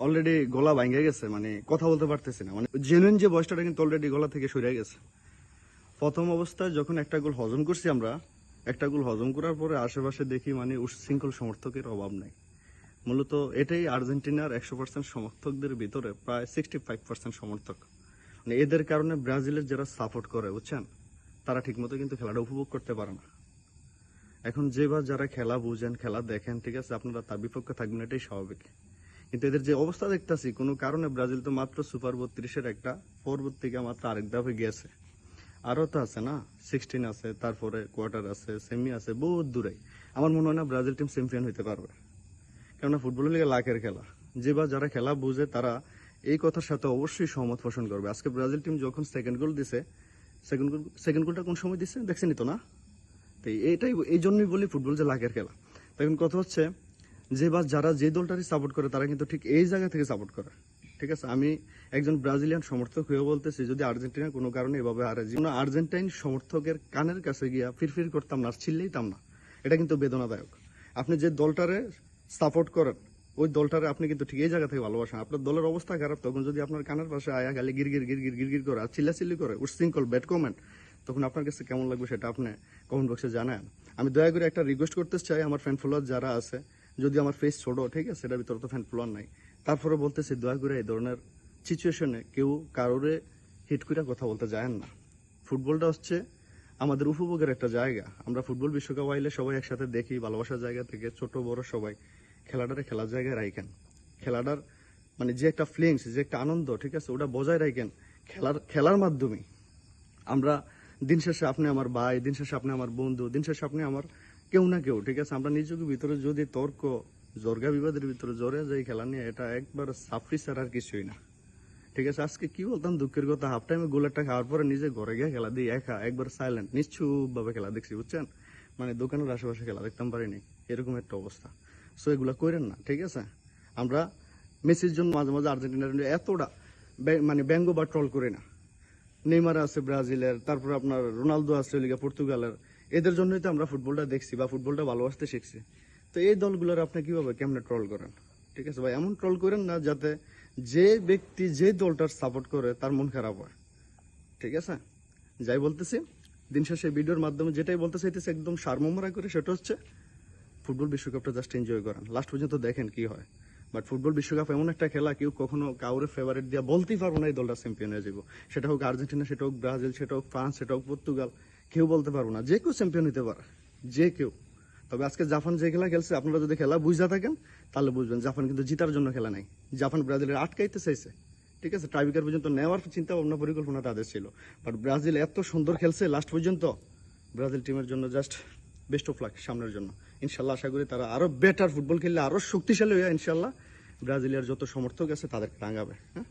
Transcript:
Already গলা ভাঙে গেছে, মানে কথা বলতে পারতেছি না, মানে জেনুইন যে বয়সটা কিন্তু অলরেডি গলা থেকে সরে গেছে। প্রথম অবস্থায় যখন একটা গোল হজম করছি আমরা, একটা গোল হজম করার পরে আশেপাশে দেখি মানে উচ্ছৃঙ্খল সমর্থকের অভাব নাই। মূলত এটাই আর্জেন্টিনার 100% সমর্থকদের ভিতরে প্রায় 65% সমর্থক, মানে এদের কারণে ব্রাজিলের যারা সাপোর্ট করে বুঝছেন, তারা ঠিকমতো কিন্তু খেলাটা উপভোগ করতে পারে না। এখন যেবার যারা খেলা বুঝেন, খেলা দেখেন, ঠিক আছে, আপনারা তার বিপক্ষে থাকবেন, এটাই স্বাভাবিক। কিন্তু এদের যে অবস্থা দেখতেছি, কোনো কারণে ব্রাজিল তো মাত্র সুপার 32-এর একটা পরবর্তীকে মাত্র আরেক ধাপে গিয়েছে। আরও তো আছে না, 16 আছে, তারপরে কোয়ার্টার আছে, সেমি আছে, বহুত দূরে। আমার মনে হয় না ব্রাজিল টিম চ্যাম্পিয়ন হতে পারবে, কেননা ফুটবলের লিগে লাখের খেলা। যেবার যারা খেলা বুঝে তারা এই কথার সাথে অবশ্যই সহমত পোষণ করবে। আজকে ব্রাজিল টিম যখন সেকেন্ড গোল দিছে, সেকেন্ড গোলটা কোন সময় দিছে দেখছেনি তো না? তো এইটাই, এই জন্যই বলি ফুটবল যে লাখের খেলা। তখন কথা হচ্ছে যে বা যারা যে দলটারই সাপোর্ট করে তারা কিন্তু ঠিক এই জায়গা থেকে সাপোর্ট করে। ঠিক আছে, আমি একজন ব্রাজিলিয়ান সমর্থক হয়ে বলতেছি, যদি আর্জেন্টিনা কোনো কারণে এভাবে হারে, কোনো আর্জেন্টাইন সমর্থকের কানের কাছে গিয়া ফিরফির করতাম না, চিল্লাইতাম না। এটা কিন্তু বেদনাদায়ক। আপনি যে দলটারে সাপোর্ট করেন, ওই দলটারে আপনি কিন্তু ঠিক এই জায়গা থেকে ভালোবাসেন। আপনার দলের অবস্থা খারাপ, তখন যদি আপনার কানের পাশে আয়া গালি গিরগির গিরগির গিরগির করে আর চিল্লাচিল্লি করে উচ্ছৃঙ্খল ব্যাড কমেন্ট, তখন আপনার কাছে কেমন লাগবে সেটা আপনি কমেন্ট বক্সে জানান। আমি দয়া করে একটা রিকোয়েস্ট করতে চাই, আমার ফ্যান ফলোয়ার যারা আছে, যদি আমার ফেস ছোট, ঠিক আছে, সেটার ভিতরে তো ফ্যান ফলোয়ার নাই, তারপরে বলতেছি দয়া করে এই ধরনের সিচুয়েশনে কেউ কারোরে হিট করে কথা বলতে যায় না। ফুটবলটা হচ্ছে আমাদের উপভোগের একটা জায়গা। আমরা ফুটবল বিশ্বকাপ আইলে সবাই একসাথে দেখি, ভালোবাসার জায়গা থেকে ছোট বড় সবাই খেলাটারে খেলার জায়গায় রাখেন। খেলাটার মানে যে একটা ফিলিংস, যে একটা আনন্দ, ঠিক আছে, ওটা বজায় রাখেন খেলার মাধ্যমে। আমরা দিন শেষে আপনি আমার ভাই, দিন শেষে আপনি আমার বন্ধু, দিন শেষে আপনি আমার কেউ না কেউ, ঠিক আছে। আমরা নিজেকে ভিতরে যদি তর্ক জর্গা বিবাদের ভিতরে জড়ে যাই খেলা নিয়ে, এটা একবার সাফরি ছাড়া আর কিছুই না। ঠিক আছে, আজকে কি বলতাম দুঃখের কথা, হাফ টাইমে গোলেরটা খাওয়ার পরে নিজে ঘরে গিয়ে খেলা দিই একা, একবার সাইলেন্ট নিশ্চুপ ভাবে খেলা দেখছি বুঝছেন, মানে দোকানের আশেপাশে খেলা দেখতাম পারিনি, এরকম একটা অবস্থা। সো এগুলা করেন না, ঠিক আছে। আমরা মেসির জন্য মাঝে মাঝে আর্জেন্টিনার এতটা মানে ব্যঙ্গ বা ট্রল করি না। নেইমার আছে ব্রাজিলের, তারপর আপনার রোনালদো আছে লিগা পর্তুগালের, এদের জন্যই তো আমরা ফুটবলটা দেখছি বা ফুটবলটা ভালোবাসতে শিখছি। তো এই দলগুলোর আপনি কিভাবে কেমনে ট্রল করেন? ঠিক আছে ভাই, এমন ট্রল করেন না যাতে যে ব্যক্তি যে দলটার সাপোর্ট করে তার মন খারাপ হয়। ঠিক আছে, যাই বলতেছি, দিন শেষে ভিডিওর মাধ্যমে যেটাই বলতে চাইতেছি একদম সারমর্মরা করে, সেটা হচ্ছে ফুটবল বিশ্বকাপটা জাস্ট এনজয় করেন, লাস্ট পর্যন্ত দেখেন কি হয়। বাট ফুটবল বিশ্বকাপ এমন একটা খেলা, কেউ কখনো কাউরে ফেভারিট দিয়া বলতেই পারবো না এই দলটা চ্যাম্পিয়ন হয়ে যাবো। সেটা হোক আর্জেন্টিনা, সেটা হোক ব্রাজিল, সেটা হোক ফ্রান্স, সেটা হোক পর্তুগাল, কেউ বলতে পারবো না। যে কেউ চ্যাম্পিয়ন হতে পারে, যে কেউ। তবে আজকে জাপান যে খেলা খেলছে, আপনারা যদি খেলা বুঝা থাকেন তাহলে বুঝবেন জাপান কিন্তু জিতার জন্য খেলা নাই। জাপান ব্রাজিলের আটকাইতে চাইছে, ঠিক আছে, টাইব্রেকার পর্যন্ত নেওয়ার চিন্তা ভাবনা পরিকল্পনা তাদের ছিল। বাট ব্রাজিল এত সুন্দর খেলছে লাস্ট পর্যন্ত, ব্রাজিল টিমের জন্য জাস্ট বেস্ট অফ লাক সামনের জন্য। ইনশাল্লাহ আশা করি তারা আরো বেটার ফুটবল খেললে আরো শক্তিশালী হয়ে ইনশাল্লাহ ব্রাজিলিয়ার যত সমর্থক আছে তাদেরকে রাঙাবে। হ্যাঁ।